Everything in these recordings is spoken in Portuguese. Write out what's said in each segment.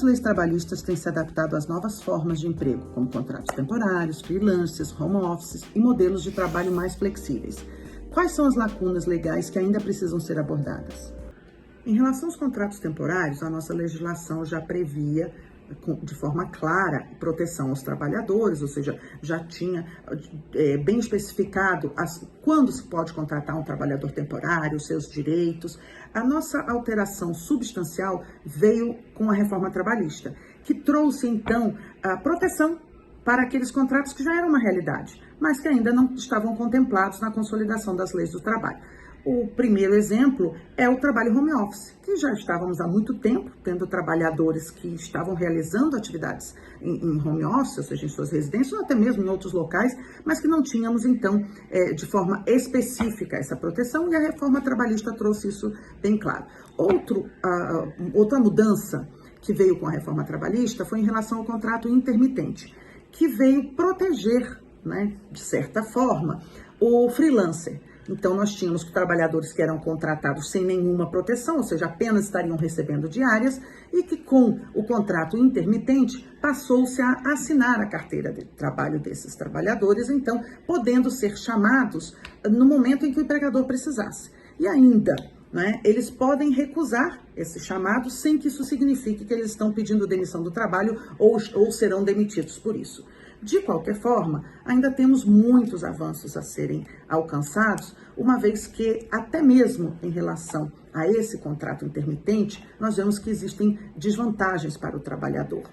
as leis trabalhistas têm se adaptado às novas formas de emprego, como contratos temporários, freelancers, home offices e modelos de trabalho mais flexíveis. Quais são as lacunas legais que ainda precisam ser abordadas? Em relação aos contratos temporários, a nossa legislação já previa de forma clara proteção aos trabalhadores, ou seja, já tinha bem especificado quando se pode contratar um trabalhador temporário, os seus direitos. A nossa alteração substancial veio com a reforma trabalhista, que trouxe então a proteção para aqueles contratos que já eram uma realidade, mas que ainda não estavam contemplados na consolidação das leis do trabalho. O primeiro exemplo é o trabalho home office, que já estávamos há muito tempo tendo trabalhadores que estavam realizando atividades em home office, ou seja, em suas residências, ou até mesmo em outros locais, mas que não tínhamos, então, de forma específica essa proteção, e a reforma trabalhista trouxe isso bem claro. Outra mudança que veio com a reforma trabalhista foi em relação ao contrato intermitente, que veio proteger, né, de certa forma, o freelancer. Então, nós tínhamos trabalhadores que eram contratados sem nenhuma proteção, ou seja, apenas estariam recebendo diárias, e que com o contrato intermitente passou-se a assinar a carteira de trabalho desses trabalhadores, então, podendo ser chamados no momento em que o empregador precisasse. E ainda, né, eles podem recusar esse chamado sem que isso signifique que eles estão pedindo demissão do trabalho ou serão demitidos por isso. De qualquer forma, ainda temos muitos avanços a serem alcançados, uma vez que até mesmo em relação a esse contrato intermitente, nós vemos que existem desvantagens para o trabalhador.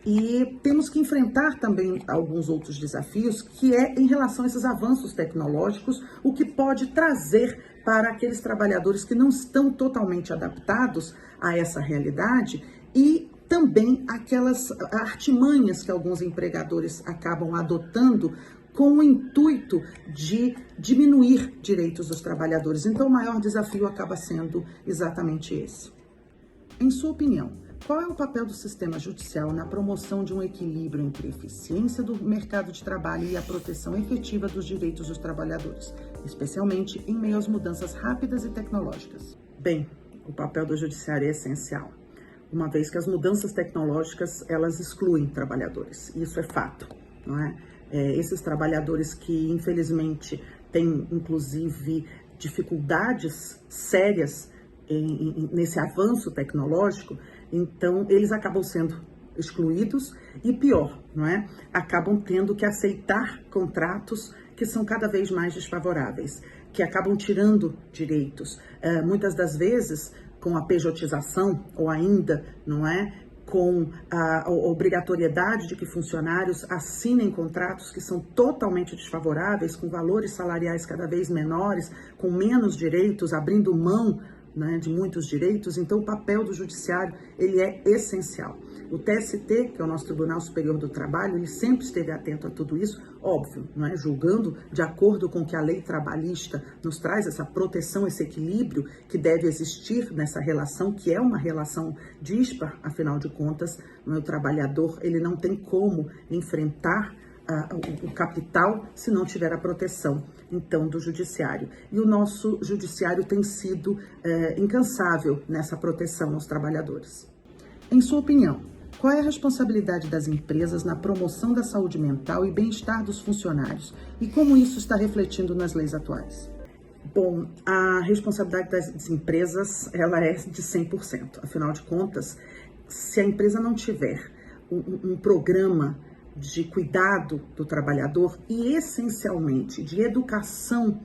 E temos que enfrentar também alguns outros desafios, que é em relação a esses avanços tecnológicos, o que pode trazer para aqueles trabalhadores que não estão totalmente adaptados a essa realidade e também aquelas artimanhas que alguns empregadores acabam adotando com o intuito de diminuir direitos dos trabalhadores. Então, o maior desafio acaba sendo exatamente esse. Em sua opinião, qual é o papel do sistema judicial na promoção de um equilíbrio entre a eficiência do mercado de trabalho e a proteção efetiva dos direitos dos trabalhadores, especialmente em meio às mudanças rápidas e tecnológicas? Bem, o papel do judiciário é essencial, uma vez que as mudanças tecnológicas, elas excluem trabalhadores. Isso é fato, não é? Esses trabalhadores que, infelizmente, têm, inclusive, dificuldades sérias nesse avanço tecnológico, então eles acabam sendo excluídos e, pior, não é? Acabam tendo que aceitar contratos que são cada vez mais desfavoráveis, que acabam tirando direitos, muitas das vezes com a pejotização ou ainda, não é, com a obrigatoriedade de que funcionários assinem contratos que são totalmente desfavoráveis, com valores salariais cada vez menores, com menos direitos, abrindo mão, né, de muitos direitos. Então, o papel do judiciário, ele é essencial. O TST, que é o nosso Tribunal Superior do Trabalho, ele sempre esteve atento a tudo isso, óbvio, não é? Julgando de acordo com que a lei trabalhista nos traz, essa proteção, esse equilíbrio que deve existir nessa relação, que é uma relação dispar, afinal de contas, o trabalhador, ele não tem como enfrentar o capital se não tiver a proteção, então, do judiciário. E o nosso judiciário tem sido incansável nessa proteção aos trabalhadores. Em sua opinião, qual é a responsabilidade das empresas na promoção da saúde mental e bem-estar dos funcionários e como isso está refletindo nas leis atuais? Bom, a responsabilidade das empresas, ela é de 100%. Afinal de contas, se a empresa não tiver um programa de cuidado do trabalhador e, essencialmente, de educação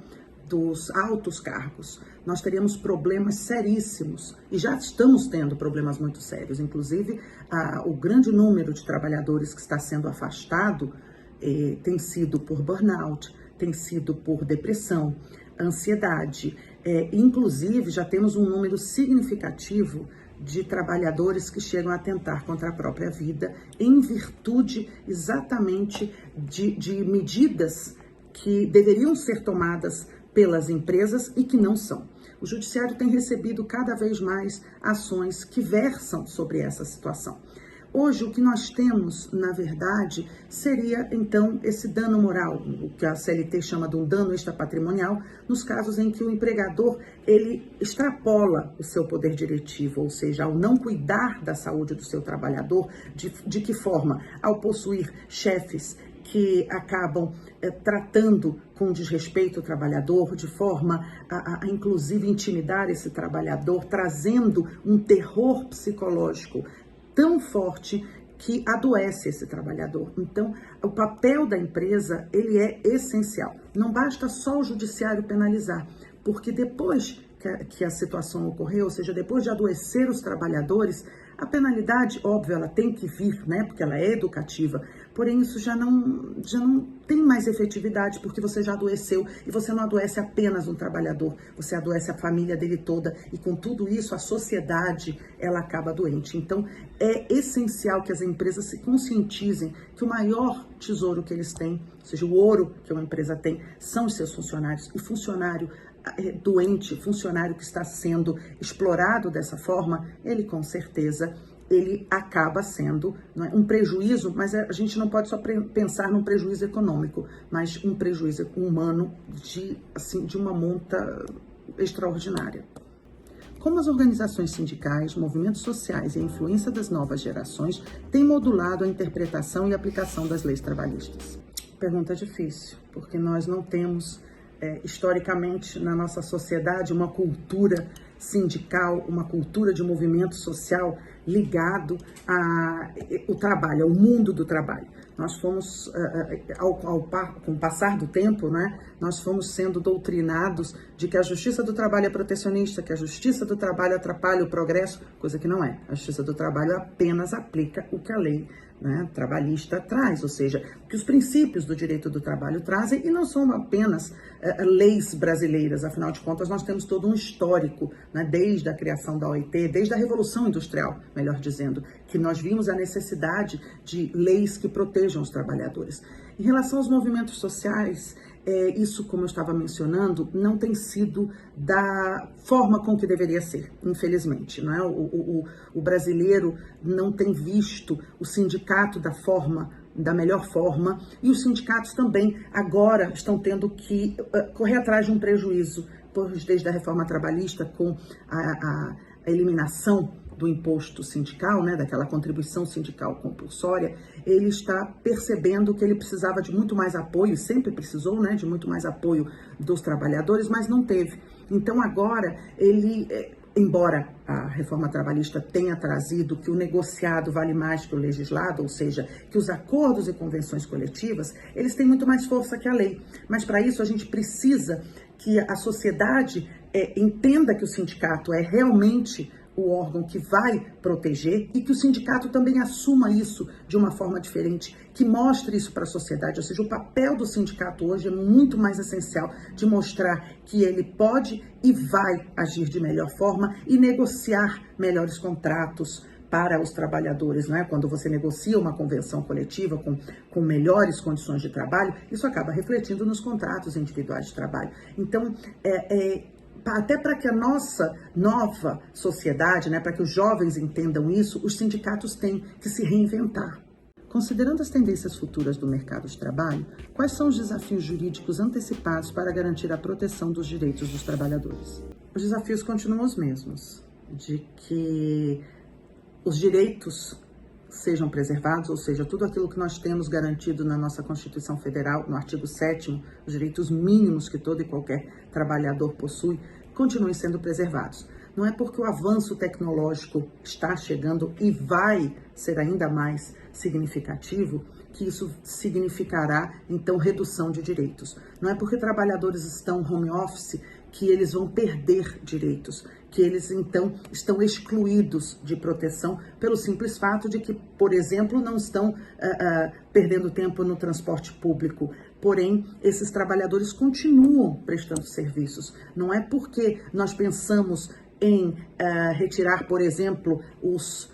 dos altos cargos, nós teríamos problemas seríssimos e já estamos tendo problemas muito sérios. Inclusive, o grande número de trabalhadores que está sendo afastado tem sido por burnout, tem sido por depressão, ansiedade. Inclusive, já temos um número significativo de trabalhadores que chegam a atentar contra a própria vida em virtude exatamente de medidas que deveriam ser tomadas pelas empresas e que não são. O judiciário tem recebido cada vez mais ações que versam sobre essa situação. Hoje, o que nós temos, na verdade, seria, então, esse dano moral, o que a CLT chama de um dano extrapatrimonial, nos casos em que o empregador, ele extrapola o seu poder diretivo, ou seja, ao não cuidar da saúde do seu trabalhador, de que forma? Ao possuir chefes que acabam tratando com desrespeito o trabalhador, de forma a inclusive intimidar esse trabalhador, trazendo um terror psicológico tão forte que adoece esse trabalhador. Então, o papel da empresa, ele é essencial. Não basta só o judiciário penalizar, porque depois que a situação ocorreu, ou seja, depois de adoecer os trabalhadores, a penalidade, óbvio, ela tem que vir, né, porque ela é educativa, porém isso já não tem mais efetividade, porque você já adoeceu, e você não adoece apenas um trabalhador, você adoece a família dele toda, e com tudo isso a sociedade, ela acaba doente. Então, é essencial que as empresas se conscientizem que o maior tesouro que eles têm, ou seja, o ouro que uma empresa tem, são os seus funcionários, e funcionário doente, funcionário que está sendo explorado dessa forma, ele com certeza, ele acaba sendo, não é, um prejuízo, mas a gente não pode só pensar num prejuízo econômico, mas um prejuízo humano de uma monta extraordinária. Como as organizações sindicais, movimentos sociais e a influência das novas gerações têm modulado a interpretação e aplicação das leis trabalhistas? Pergunta difícil, porque nós não temos historicamente na nossa sociedade uma cultura sindical, uma cultura de movimento social ligado ao trabalho, ao mundo do trabalho. Nós fomos, com o passar do tempo, né, nós fomos sendo doutrinados de que a justiça do trabalho é protecionista, que a justiça do trabalho atrapalha o progresso, coisa que não é. A justiça do trabalho apenas aplica o que a lei, né, trabalhista traz, ou seja, que os princípios do direito do trabalho trazem, e não são apenas leis brasileiras, afinal de contas nós temos todo um histórico, né, desde a criação da OIT, desde a Revolução Industrial, melhor dizendo, que nós vimos a necessidade de leis que protejam os trabalhadores. Em relação aos movimentos sociais, isso, como eu estava mencionando, não tem sido da forma com que deveria ser, infelizmente. Não é? O brasileiro não tem visto o sindicato da melhor forma, e os sindicatos também agora estão tendo que correr atrás de um prejuízo, desde a reforma trabalhista, com a eliminação do imposto sindical, né, daquela contribuição sindical compulsória. Ele está percebendo que ele precisava de muito mais apoio, sempre precisou, né, de muito mais apoio dos trabalhadores, mas não teve. Então agora ele, embora a reforma trabalhista tenha trazido que o negociado vale mais que o legislado, ou seja, que os acordos e convenções coletivas, eles têm muito mais força que a lei. Mas para isso a gente precisa que a sociedade entenda que o sindicato é realmente o órgão que vai proteger, e que o sindicato também assuma isso de uma forma diferente, que mostre isso para a sociedade. Ou seja, o papel do sindicato hoje é muito mais essencial, de mostrar que ele pode e vai agir de melhor forma e negociar melhores contratos para os trabalhadores, não é? Quando você negocia uma convenção coletiva com melhores condições de trabalho, isso acaba refletindo nos contratos individuais de trabalho. Então, até para que a nossa nova sociedade, né, para que os jovens entendam isso, os sindicatos têm que se reinventar. Considerando as tendências futuras do mercado de trabalho, quais são os desafios jurídicos antecipados para garantir a proteção dos direitos dos trabalhadores? Os desafios continuam os mesmos, de que os direitos sejam preservados, ou seja, tudo aquilo que nós temos garantido na nossa Constituição Federal, no artigo 7º, os direitos mínimos que todo e qualquer trabalhador possui, continuem sendo preservados. Não é porque o avanço tecnológico está chegando e vai ser ainda mais significativo que isso significará, então, redução de direitos. Não é porque trabalhadores estão home office que eles vão perder direitos, que eles, então, estão excluídos de proteção pelo simples fato de que, por exemplo, não estão perdendo tempo no transporte público. Porém, esses trabalhadores continuam prestando serviços. Não é porque nós pensamos em retirar, por exemplo, os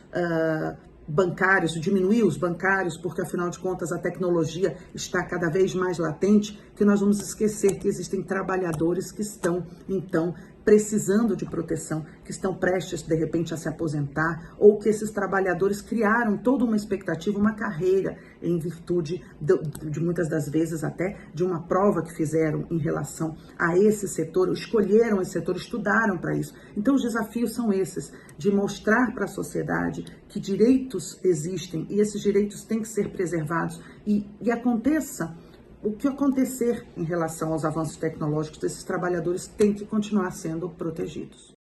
bancários, diminuir os bancários, porque afinal de contas a tecnologia está cada vez mais latente, que nós vamos esquecer que existem trabalhadores que estão, então, precisando de proteção, que estão prestes, de repente, a se aposentar, ou que esses trabalhadores criaram toda uma expectativa, uma carreira, em virtude de muitas das vezes até de uma prova que fizeram em relação a esse setor, escolheram esse setor, estudaram para isso. Então, os desafios são esses, de mostrar para a sociedade que direitos existem e esses direitos têm que ser preservados e aconteça o que acontecer em relação aos avanços tecnológicos, esses trabalhadores têm que continuar sendo protegidos.